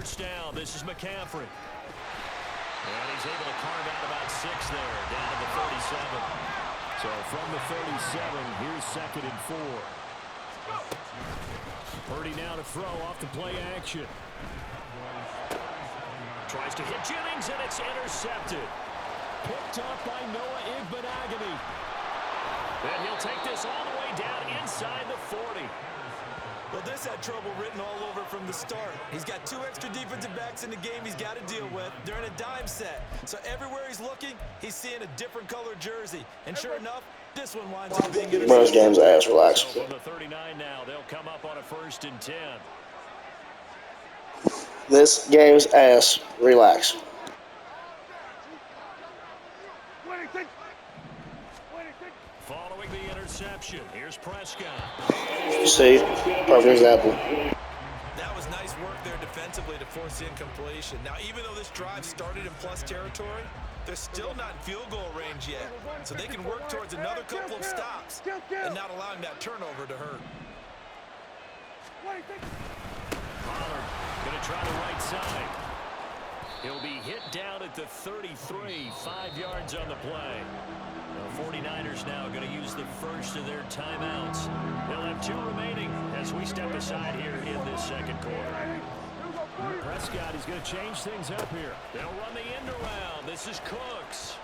first down. This is McCaffrey. And he's able to carve out about 6 there, down to the 37. So from the 37, here's 2nd and 4. Purdy now to throw off the play action. Tries to hit Jennings, and it's intercepted. Picked up by Noah Igbenogany. And he'll take this all the way down inside the 40. Well, this had trouble written all over from the start. He's got 2 extra defensive backs in the game he's got to deal with. They're in a dime set. So everywhere he's looking, he's seeing a different color jersey. And sure enough, this one winds up being intercepted. Bro, this game's ass, relax. So from the 39 now, they'll come up on a 1st and 10. This game's ass, relax. Following the interception, here's Prescott. You see, perfect example. That was nice work there defensively to force the incompletion. Now, even though this drive started in plus territory, they're still not in field goal range yet. So they can work towards another couple of stops and not allowing that turnover to hurt. Pollard going to try the right side. He'll be hit down at the 33, 5 yards on the play. The 49ers now going to use the first of their timeouts. They'll have 2 remaining as we step aside here in this 2nd quarter. Prescott is going to change things up here. They'll run the end around. This is Cooks.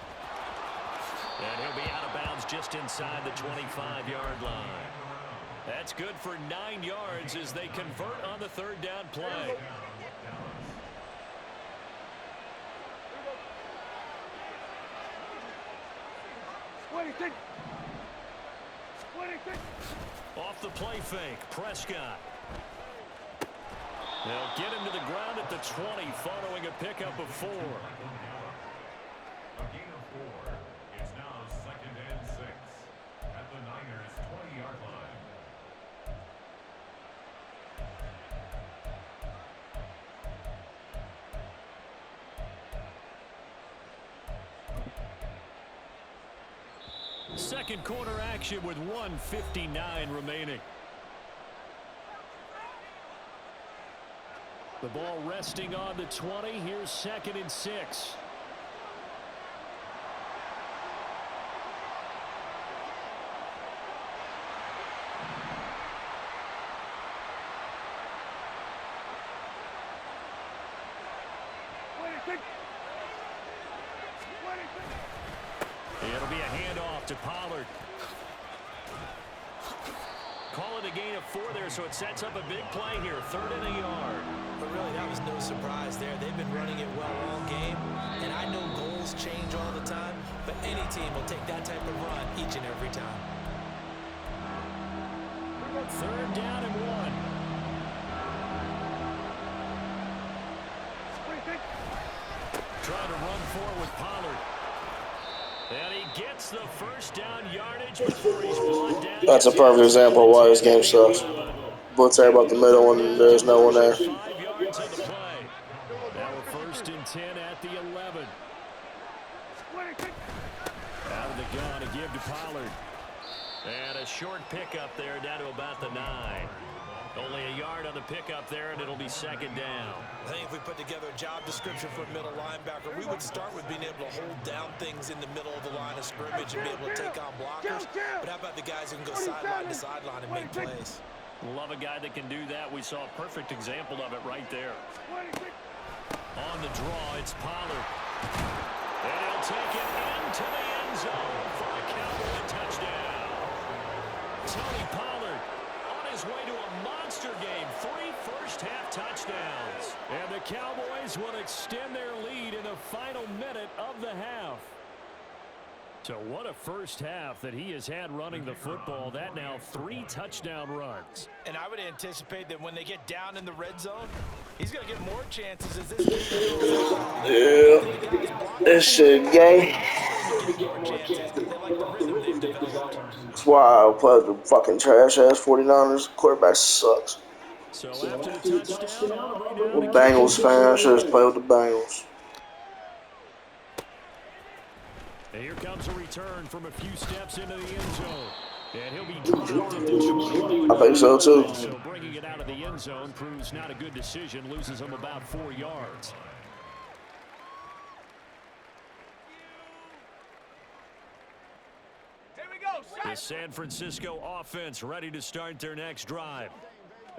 And he'll be out of bounds just inside the 25-yard line. That's good for 9 yards as they convert on the 3rd down play. Off the play fake, Prescott. They'll get him to the ground at the 20 following a pickup of 4. A gain of 4. It's now 2nd and 6 at the Niners' 20-yard line. Second quarter action with 1:59 remaining. The ball resting on the 20. Here's 2nd and 6. It'll be a handoff to Pollard. Call it a gain of 4 there, so it sets up a big play here. 3rd and a yard. But really, that was no surprise there. They've been running it well all game. And I know goals change all the time, but any team will take that type of run each and every time. 3rd down and 1. Trying to run forward with Pollard. And he gets the first down yardage before he's brought down. That's a perfect example of why this game sucks. Blitz air about the middle when there's no one there. 5 yards on the play. Now we're 1st and 10 at the 11. Out of the gun to give to Pollard. And a short pickup there down to about the 9. Only a yard on the pickup there, and it'll be 2nd down. I think if we put together a job description for a middle linebacker, we would start with being able to hold down things in the middle of the line of scrimmage and be able to take on blockers. But how about the guys who can go sideline to sideline and make plays? Love a guy that can do that. We saw a perfect example of it right there. On the draw, it's Pollard. And he'll take it into the end zone for a Cowboy touchdown. Tony Pollard on his way to a monster game. 3 first-half touchdowns. And the Cowboys will extend their lead in the final minute of the half. So what a first half that he has had running the football. That now 3 touchdown runs. And I would anticipate that when they get down in the red zone, he's going to get more chances as this game goes on. Yeah. This shit gay. That's why I play the fucking trash-ass 49ers. Quarterback sucks. So after the touchdown, Bengals fan, I should just play with the Bengals. and here comes a return from a few steps into the end zone. And he'll be dropped at the 20. I think so too. So bringing it out of the end zone proves not a good decision. Loses him about 4 yards. The San Francisco offense ready to start their next drive.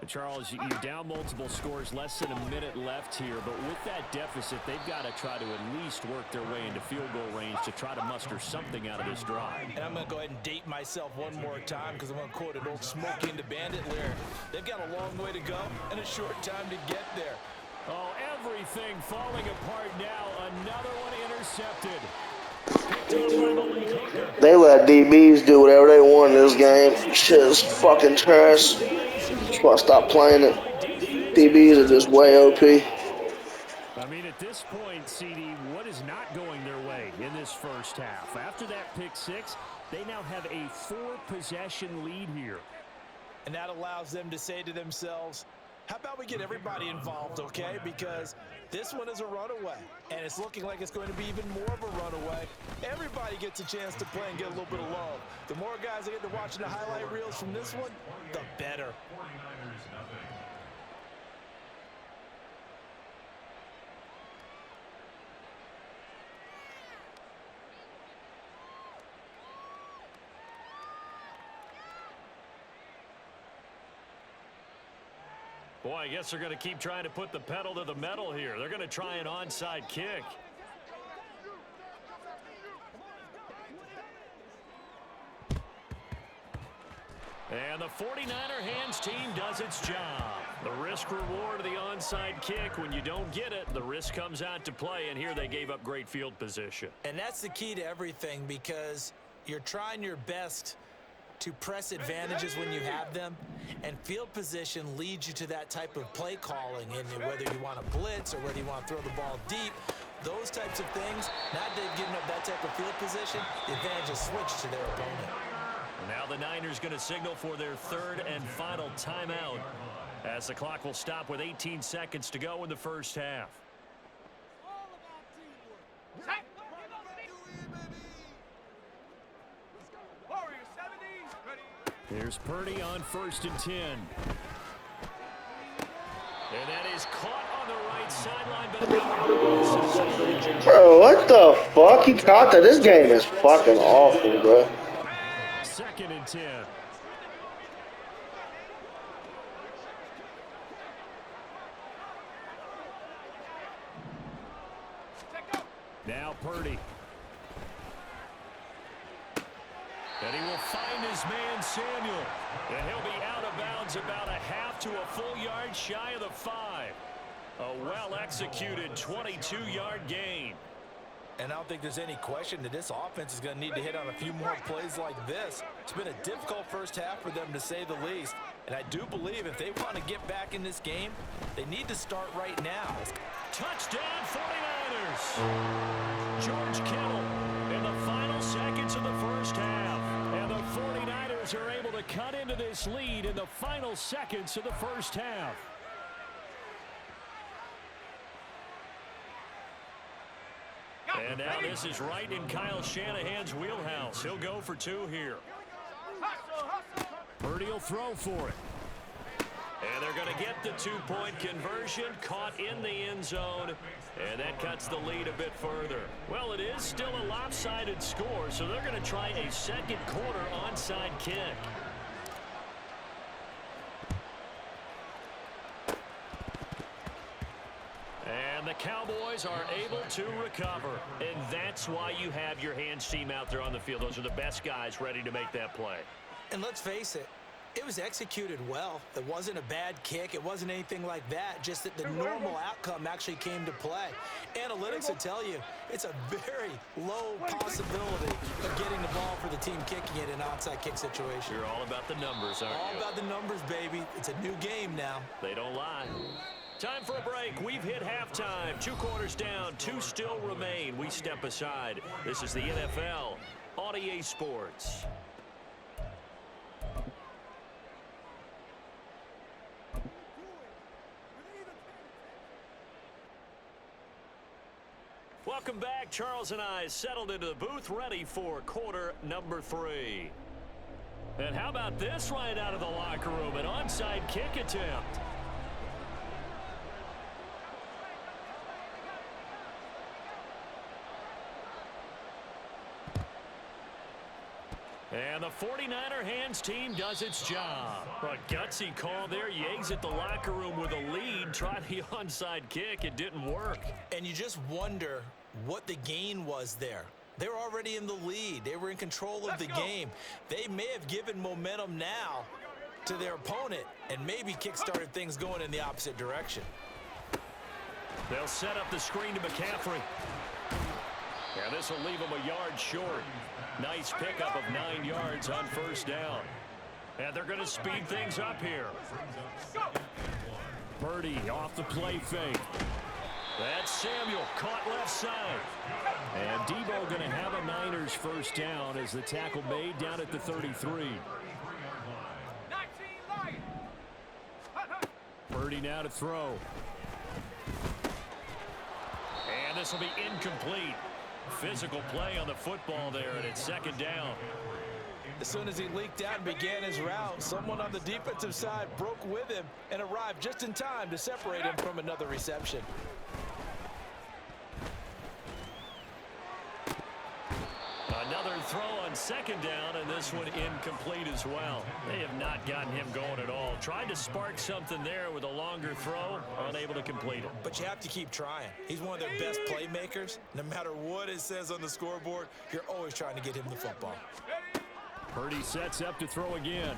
Charles, you're down multiple scores, less than a minute left here, but with that deficit, they've got to try to at least work their way into field goal range to try to muster something out of this drive. And I'm going to go ahead and date myself one more time because I'm going to quote an old Smokey and the Bandit lyric. They've got a long way to go and a short time to get there. Oh, everything falling apart now. Another one intercepted. They let DBs do whatever they want in this game. Shit is fucking trash. Just want to stop playing it. DBs are just way OP. I mean, at this point, CD, what is not going their way in this first half? After that pick six, they now have a 4-possession lead here. And that allows them to say to themselves, how about we get everybody involved, okay? Because this one is a runaway, and it's looking like it's going to be even more of a runaway. Everybody gets a chance to play and get a little bit of love. The more guys that get to watching the highlight reels from this one, the better. 49ers nothing. Boy, I guess they're going to keep trying to put the pedal to the metal here. They're going to try an onside kick. And the 49er hands team does its job. The risk reward of the onside kick. When you don't get it, the risk comes out to play, and here they gave up great field position. And that's the key to everything, because you're trying your best to press advantages when you have them, and field position leads you to that type of play calling, and whether you want to blitz or whether you want to throw the ball deep, those types of things. Now they've given up that type of field position, the advantage is switched to their opponent. Now the Niners going to signal for their third and final timeout, as the clock will stop with 18 seconds to go in the first half. Here's Purdy on 1st and 10. And that is caught on the right sideline. Bro, what the fuck? He caught that. This game is fucking awful, bro. 2nd and 10. Now Purdy. And he will find his man Samuel. And he'll be out of bounds about a half to a full yard shy of the 5. A well-executed 22-yard gain. And I don't think there's any question that this offense is going to need to hit on a few more plays like this. It's been a difficult first half for them, to say the least. And I do believe if they want to get back in this game, they need to start right now. Touchdown 49ers. George Kittle in the final seconds of the first half. And the 49ers are able to cut into this lead in the final seconds of the first half. And now this is right in Kyle Shanahan's wheelhouse. He'll go for 2 here. Purdy will throw for it. And they're going to get the 2-point conversion, caught in the end zone, and that cuts the lead a bit further. Well, it is still a lopsided score, so they're going to try a second quarter onside kick. And the Cowboys are able to recover, and that's why you have your hands team out there on the field. Those are the best guys ready to make that play. And let's face it, it was executed well. It wasn't a bad kick. It wasn't anything like that. Just that the normal outcome actually came to play. Analytics will tell you it's a very low possibility of getting the ball for the team kicking it in an onside kick situation. You're all about the numbers, aren't you? All about the numbers, baby. It's a new game now. They don't lie. Time for a break. We've hit halftime. 2 quarters down. 2 still remain. We step aside. This is the NFL on EA Sports. Welcome back. Charles and I settled into the booth, ready for quarter number 3. And how about this right out of the locker room? An onside kick attempt. And the 49er hands team does its job. A gutsy call there. You exit the locker room with a lead. Try the onside kick. It didn't work. And you just wonder what the gain was there. They were already in the lead. They were in control of the game. They may have given momentum now to their opponent and maybe kick-started things going in the opposite direction. They'll set up the screen to McCaffrey. And this will leave them a yard short. Nice pickup of 9 yards on first down. And they're going to speed things up here. Purdy off the play fake. That's Samuel caught left side. And Debo going to have a Niners first down as the tackle made down at the 33. Purdy now to throw. And this will be incomplete. Physical play on the football there, and it's second down. As soon as he leaked out and began his route, someone on the defensive side broke with him and arrived just in time to separate him from another reception. Another throw on second down, and this one incomplete as well. They have not gotten him going at all. Tried to spark something there with a longer throw, unable to complete it. But you have to keep trying. He's one of their best playmakers. No matter what it says on the scoreboard, you're always trying to get him the football. Purdy sets up to throw again.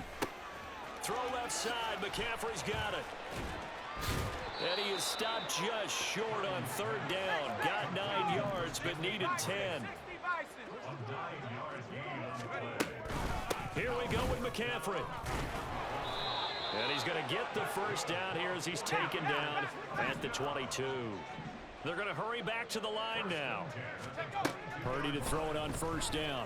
Throw left side. McCaffrey's got it. And he is stopped just short on third down. Got 9 yards, but needed 10. Here we go with McCaffrey. And he's going to get the first down here as he's taken down at the 22. They're going to hurry back to the line now. Purdy to throw it on first down.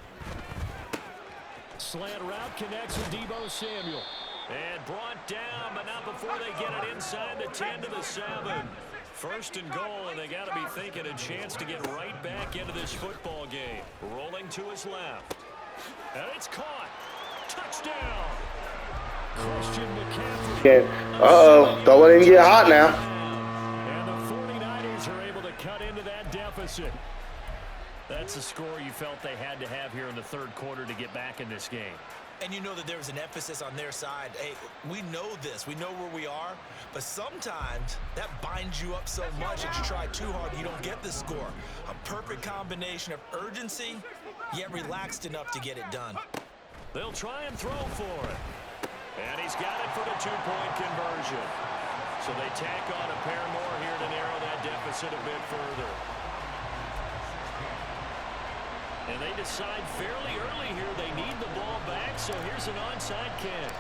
Slant route connects with Debo Samuel. And brought down, but not before they get it inside the 10 to the 7. First and goal, and they got to be thinking a chance to get right back into this football game. Rolling to his left. And it's caught. Touchdown. Christian McCaffrey. Okay. Uh-oh. Don't let him get hot now. And the 49ers are able to cut into that deficit. That's the score you felt they had to have here in the third quarter to get back in this game. And you know that there was an emphasis on their side. Hey, we know this. We know where we are. But sometimes that binds you up so much that you try too hard, you don't get the score. A perfect combination of urgency, yet relaxed enough to get it done. They'll try and throw for it. And he's got it for the two-point conversion. So they tack on a pair more here to narrow that deficit a bit further. And they decide fairly early here they need the ball back, so here's an onside kick.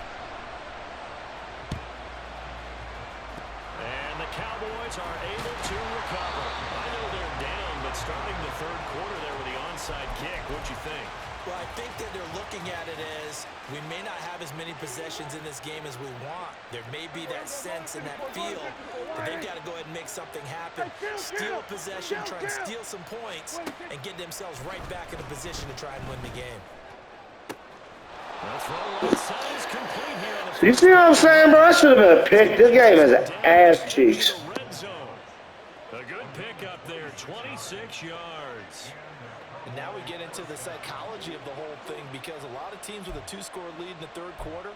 And the Cowboys are able to recover. I know they're down, but starting the third quarter there with the onside kick, what'd you think? Well, I think that they're looking at it as we may not have as many possessions in this game as we want. There may be that sense and that feel that they've got to go ahead and make something happen. Steal a possession, try and steal some points, and get themselves right back in a position to try and win the game. You see what I'm saying, bro? That should have been a pick. This game is ass cheeks. A good pick up there, 26 yards. And now we get into the psychology of the whole thing, because a lot of teams with a 2-score lead in the third quarter,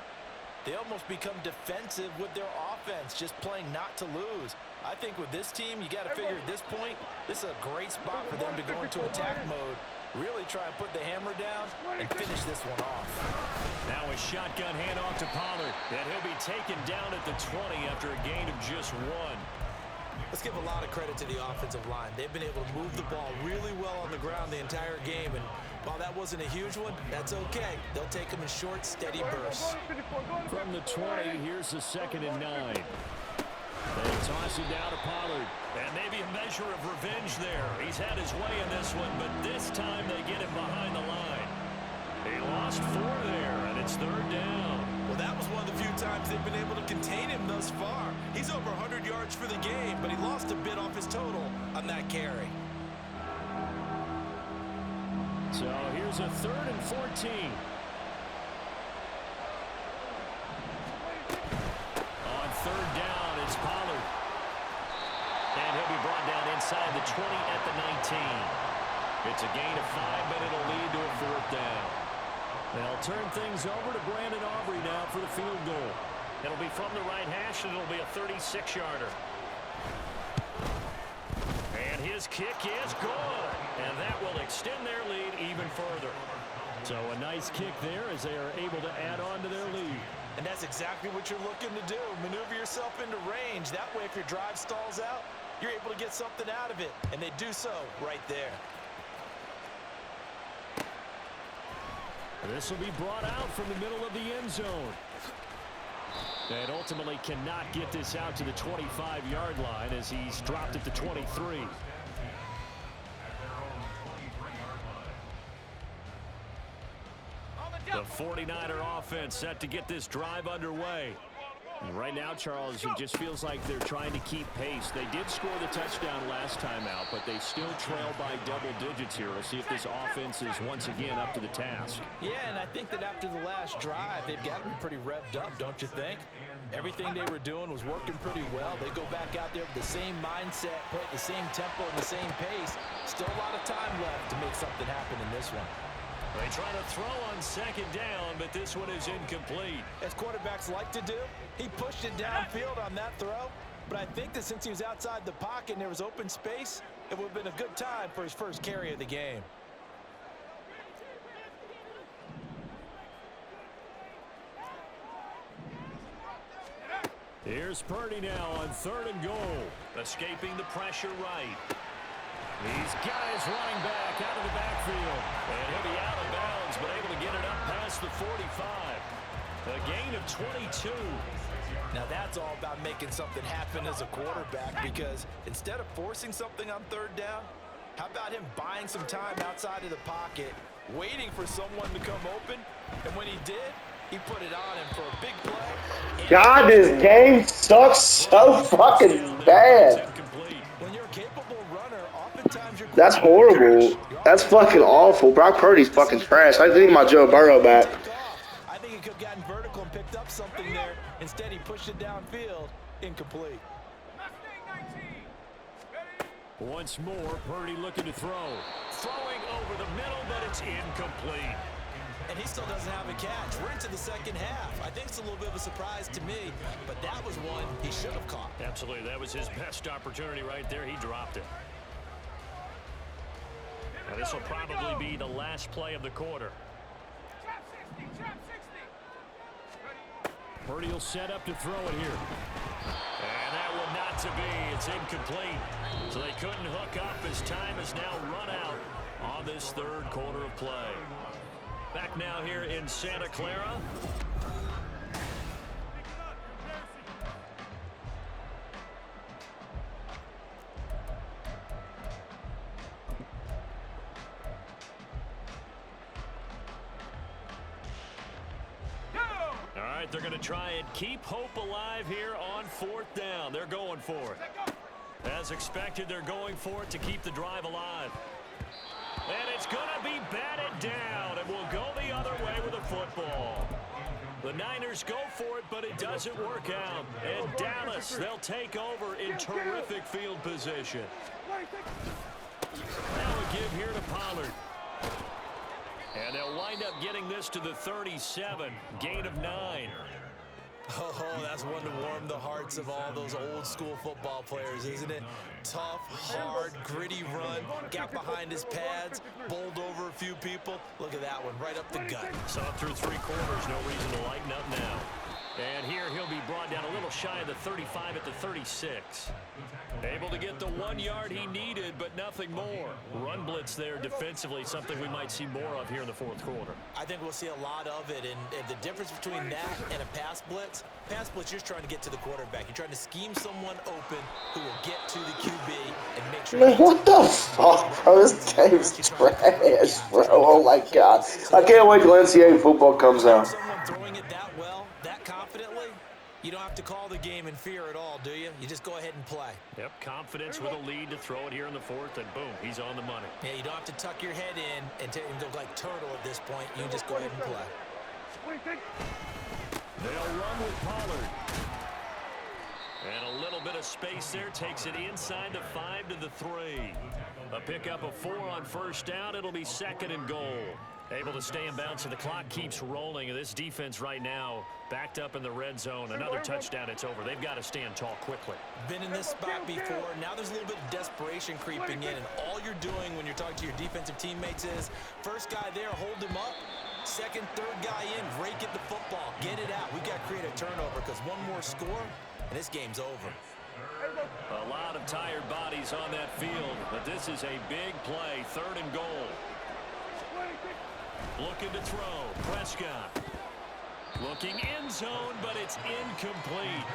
they almost become defensive with their offense, just playing not to lose. I think with this team, you got to figure at this point, this is a great spot for them to go into attack mode, really try and put the hammer down and finish this one off. Now a shotgun handoff to Pollard, and he'll be taken down at the 20 after a gain of just 1. Let's give a lot of credit to the offensive line. They've been able to move the ball really well on the ground the entire game, and while that wasn't a huge one, that's okay. They'll take them in short, steady bursts. From the 20, here's the 2nd and 9. They toss it down to Pollard, and maybe a measure of revenge there. He's had his way in this one, but this time they get him behind the line. He lost 4 there, and it's 3rd down. Well, that was one of the few times they've been able to contain him thus far. He's over 100 yards for the game, but he lost a bit off his total on that carry. So here's a 3rd and 14. brought down inside the 20 at the 19. It's a gain of 5, but it'll lead to a 4th down. They'll turn things over to Brandon Aubrey now for the field goal. It'll be from the right hash, and it'll be a 36-yarder. And his kick is good. And that will extend their lead even further. So a nice kick there as they are able to add on to their lead. And that's exactly what you're looking to do. Maneuver yourself into range. That way, if your drive stalls out, you're able to get something out of it. And they do so right there. This will be brought out from the middle of the end zone. And ultimately cannot get this out to the 25-yard line as he's dropped it to 23. The 49er offense set to get this drive underway. And right now, Charles, it just feels like they're trying to keep pace. They did score the touchdown last time out, but they still trail by double digits here. We'll see if this offense is once again up to the task. Yeah, and I think that after the last drive, they've got to be pretty revved up, don't you think? Everything they were doing was working pretty well. They go back out there with the same mindset, play at the same tempo and the same pace. Still a lot of time left to make something happen in this one. They try to throw on 2nd down, but this one is incomplete. As quarterbacks like to do, he pushed it downfield on that throw. But I think that since he was outside the pocket and there was open space, it would have been a good time for his first carry of the game. Here's Purdy now on 3rd and goal. Escaping the pressure right. These guys running back out of the backfield. And he'll be out of bounds, but able to get it up past the 45. A gain of 22. Now that's all about making something happen as a quarterback, because instead of forcing something on 3rd down, how about him buying some time outside of the pocket, waiting for someone to come open, and when he did, he put it on him for a big play. God, this game sucks so fucking bad. When you're a capable runner, oftentimes you're That's horrible. That's fucking awful. Brock Purdy's fucking trash. I think my Joe Burrow back. I think he could have gotten vertical and picked up something there. Instead, he pushed it downfield. Incomplete. Once more, Purdy looking to throw. Throwing over the middle, but it's incomplete. And he still doesn't have a catch. We're into the 2nd half. I think it's a little bit of a surprise to me, but that was one he should have caught. Absolutely. That was his best opportunity right there. He dropped it. Now this will probably be the last play of the quarter. Purdy will set up to throw it here. And that one not to be. It's incomplete. So they couldn't hook up as time has now run out on this 3rd quarter of play. Back now here in Santa Clara. All right, they're going to try and keep hope alive here on 4th down. They're going for it. As expected, they're going for it to keep the drive alive. And it's going to be batted down, and we'll go the other way with the football. The Niners go for it, but it doesn't work out. And Dallas, they'll take over in terrific field position. Now a give here to Pollard. And they'll wind up getting this to the 37, gain of 9. Oh, that's one to warm the hearts of all those old school football players, isn't it? Tough, hard, gritty run, got behind his pads, bowled over a few people. Look at that one, right up the gut. Saw it through 3 quarters, no reason to lighten up now. And here he'll be brought down a little shy of the 35 at the 36. Able to get the 1 yard he needed, but nothing more. Run blitz there defensively, something we might see more of here in the 4th quarter. I think we'll see a lot of it, and the difference between that and a pass blitz, you're just trying to get to the quarterback. You're trying to scheme someone open who will get to the QB and make sure. Man, what the fuck, bro? This game's trash, bro. Oh my god. I can't wait till NCAA football comes out. Someone throwing it that well, that confidently, you don't have to call the game in fear at all, do you? You just go ahead and play. Yep, confidence with a lead to throw it here in the 4th, and boom, he's on the money. Yeah, you don't have to tuck your head in and go like turtle at this point. You just go ahead and play. They'll run with Pollard. And a little bit of space there takes it inside the 5 to the 3. A pickup of 4 on first down. It'll be 2nd and goal. Able to stay in bounds, so the clock keeps rolling. And this defense right now backed up in the red zone. Another touchdown, it's over. They've got to stand tall quickly. Been in this spot before. Now there's a little bit of desperation creeping in. And all you're doing when you're talking to your defensive teammates is, first guy there, hold him up. Second, third guy in, rake at the football. Get it out. We've got to create a turnover because one more score, and this game's over. A lot of tired bodies on that field, but this is a big play. 3rd and goal. Looking to throw. Prescott. Looking end zone, but it's incomplete.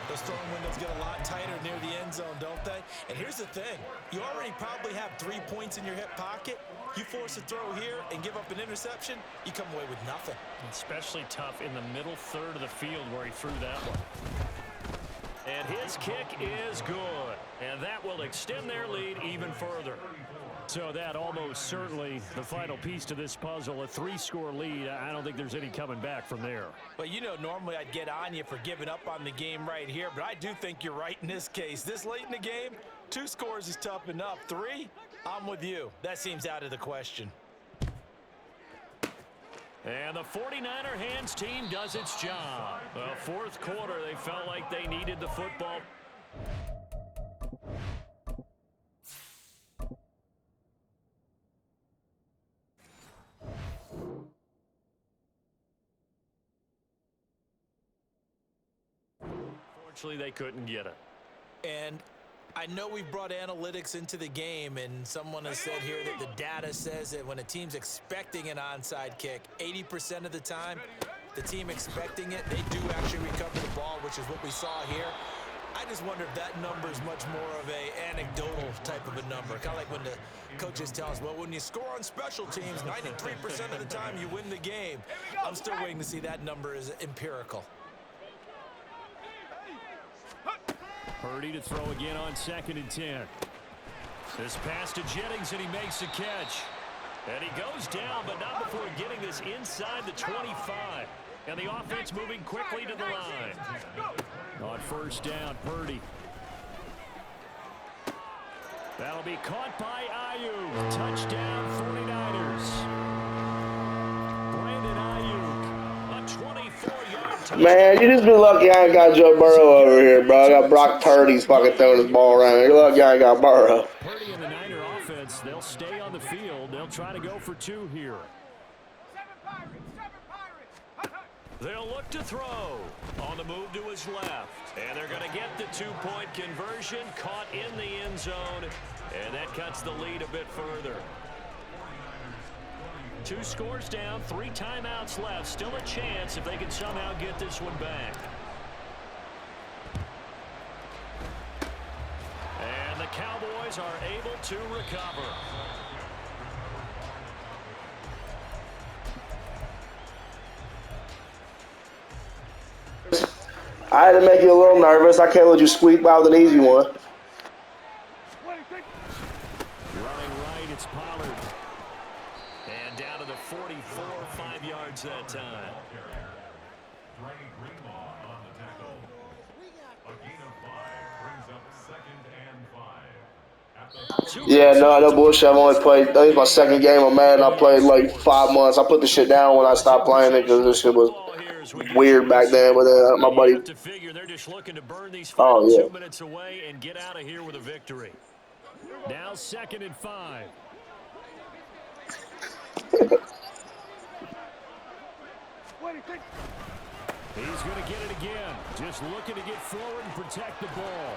Those throwing windows get a lot tighter near the end zone, don't they? And here's the thing. You already probably have 3 points in your hip pocket. You force a throw here and give up an interception, you come away with nothing. Especially tough in the middle third of the field where he threw that one. And his kick is good. And that will extend their lead even further. So that almost certainly the final piece to this puzzle, a 3-score lead. I don't think there's any coming back from there. Well, you know, normally I'd get on you for giving up on the game right here, but I do think you're right in this case. This late in the game, 2 scores is tough enough. 3, I'm with you. That seems out of the question. And the 49er hands team does its job. The 4th quarter, they felt like they needed the football. Unfortunately, they couldn't get it. And I know we've brought analytics into the game, and someone has said here that the data says that when a team's expecting an onside kick, 80% of the time, the team expecting it, they do actually recover the ball, which is what we saw here. I just wonder if that number is much more of a anecdotal type of a number. Kind of like when the coaches tell us, well, when you score on special teams, 93% of the time you win the game. I'm still waiting to see that number is empirical. Purdy to throw again on 2nd and 10. This pass to Jennings, and he makes the catch. And he goes down, but not before getting this inside the 25. And the offense moving quickly to the line. On first down, Purdy. That'll be caught by Ayuk. Touchdown, 49ers. Brandon Ayuk, a 24-yard touchdown. Man, you just be lucky I ain't got Joe Burrow over here, bro. I got Brock Purdy's fucking throwing his ball around. You're lucky I ain't got Burrow. Purdy and the Niner offense, they'll stay on the field. They'll try to go for 2 here. They'll look to throw on the move to his left. And they're going to get the 2-point conversion, caught in the end zone. And that cuts the lead a bit further. 2 scores down, 3 timeouts left. Still a chance if they can somehow get this one back. And the Cowboys are able to recover. I had to make you a little nervous. I can't let you squeak by with an easy one. Running right, it's Pollard. And down to the 44, 5 yards that time. Dre Greenlaw on the tackle. A gain of 5 brings up 2nd and 5. At the Yeah, no bullshit. I've only played, that was my 2nd game on Madden. I played like 5 months. I put the shit down when I stopped playing it because this shit was weird back then. But my buddy. To figure they're just looking to burn these Oh, final yeah. 2 minutes away and get out of here with a victory. Now 2nd and 5. He's going to get it again. Just looking to get forward and protect the ball.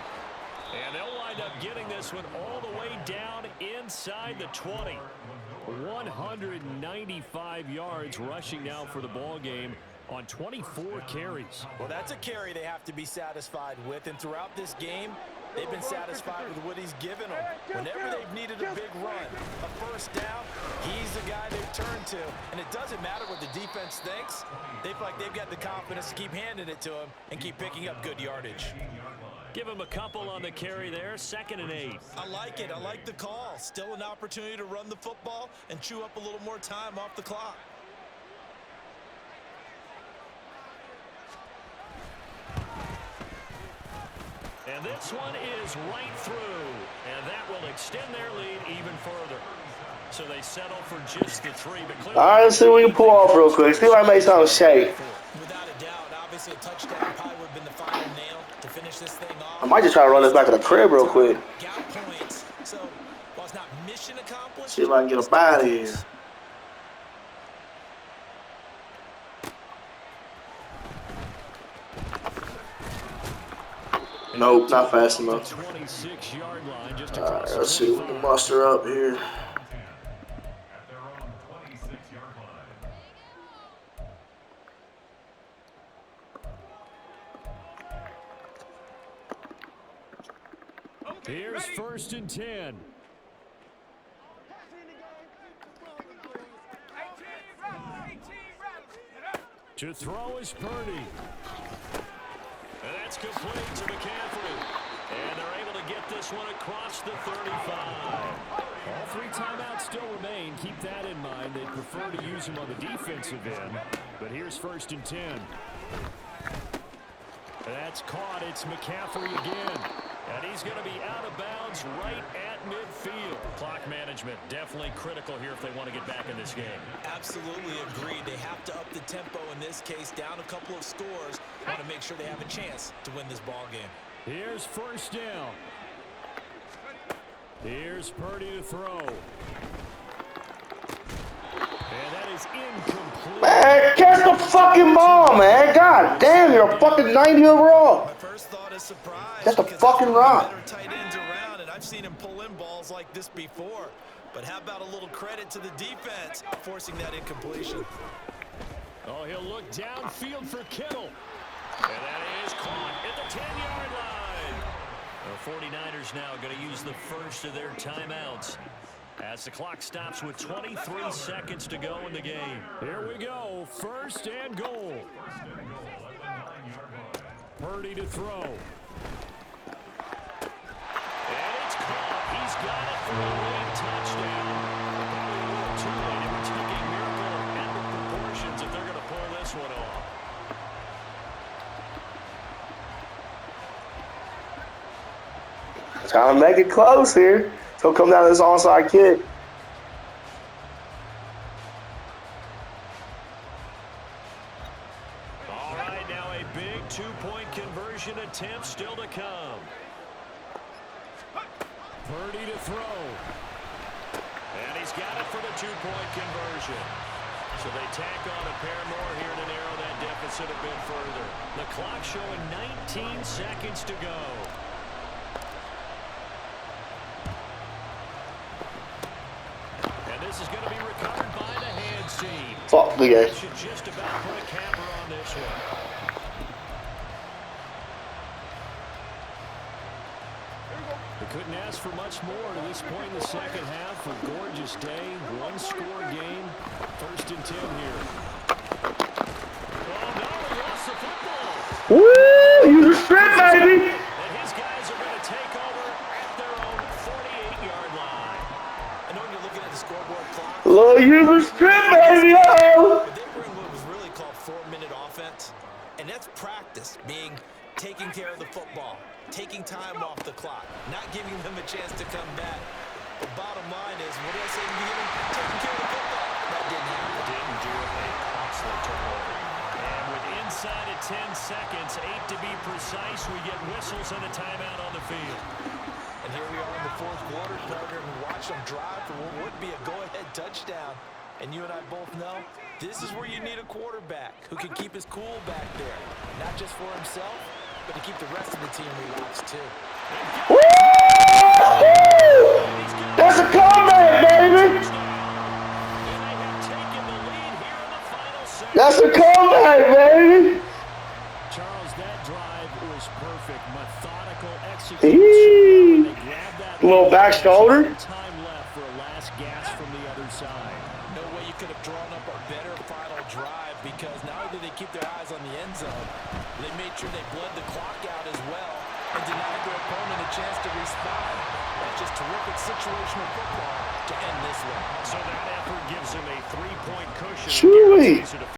And they'll wind up getting this one all the way down inside the 20. 195 yards rushing now for the ball game on 24 carries. Well, that's a carry they have to be satisfied with. And throughout this game, they've been satisfied with what he's given them. Whenever they've needed a big run, a first down, he's the guy they've turned to. And it doesn't matter what the defense thinks. They feel like they've got the confidence to keep handing it to him and keep picking up good yardage. Give him a couple on the carry there. 2nd and 8. I like it. I like the call. Still an opportunity to run the football and chew up a little more time off the clock. And this one is right through. And that will extend their lead even further. So they settle for just the 3. But clearly, All right, let's see what we can pull off real quick. See if I make something shake. Without a doubt, obviously a touchdown probably would have been the final nail to finish this thing off. I might just try to run this back to the crib real quick. Gap points. So while it's not mission accomplished, See if I can get up out of here. Nope, not fast enough. 26-yard line just All right, across let's see if we can muster up here. At their own 26-yard line. Here's 1st and 10. To throw is Purdy. And that's complete to McCaffrey. And they're able to get this one across the 35. All 3 timeouts still remain. Keep that in mind. They prefer to use them on the defensive end. But here's 1st and 10. That's caught. It's McCaffrey again. And he's going to be out of bounds right at midfield. Clock management definitely critical here if they want to get back in this game. Absolutely agreed. They have to up the tempo in this case, down a couple of scores. Want to make sure they have a chance to win this ball game. Here's 1st down. Here's Purdy to throw. And that is incomplete. Man, catch the fucking ball, man. God damn, you're a fucking 90 overall. My first thought is surprise. That's the because fucking I've seen rock. better tight ends around, and I've seen him pull in balls like this before. But how about a little credit to the defense forcing that incompletion? Oh, he'll look downfield for Kittle. And that is caught at the 10-yard line. The 49ers now going to use the first of their timeouts as the clock stops with 23 seconds to go in the game. Here we go. 1st and goal. Purdy to throw. And it's caught. He's got it for a late touchdown. Probably a little too late. It would take a miracle of epic proportions if they're going to pull this one off. Trying to make it close here. So come down to this onside kick. All right, now a big 2-point conversion attempt still to come. Purdy to throw. And he's got it for the 2-point conversion. So they tack on a pair more here to narrow that deficit a bit further. The clock showing 19 seconds to go. And this is going to be recovered by the hands team. Fuck the game. Should just about put a capper on this one. They couldn't ask for much more to this point in the second half. A gorgeous day, 1-score game. 1st and 10 here. Oh no, he lost the football. Woo! You the strip, baby. And his guys are going to take over at their own 48-yard line. I know when you're looking at the scoreboard clock, Lord, you the strip, baby. Oh. but they were in what was really called 4-minute offense. And that's practice, being taking care of the football, taking time off the clock, not giving them a chance to come back. The bottom line is, what did I say in the beginning? Taking care of the football. That didn't happen. Didn't do it. A costly turnover. And with inside of 10 seconds, 8 to be precise, we get whistles and a timeout on the field. And here we are in the 4th quarter, partner, and watch them drive for what would be a go-ahead touchdown. And you and I both know this is where you need a quarterback who can keep his cool back there, not just for himself, but to keep the rest of the team relaxed too. Woo! That's a comeback, baby. That's a comeback, baby. Charles, that drive was perfect. Methodical execution. They grabbed that Little back shoulder. time left for a last gasp from the other side. No way you could have drawn up a better final drive, because not only did they keep their eyes on the end zone, they made sure they bled the clock out as well and denied their opponent a chance to respond. That's just terrific situational football to end this one. So that effort gives him a 3-point cushion. Chewy.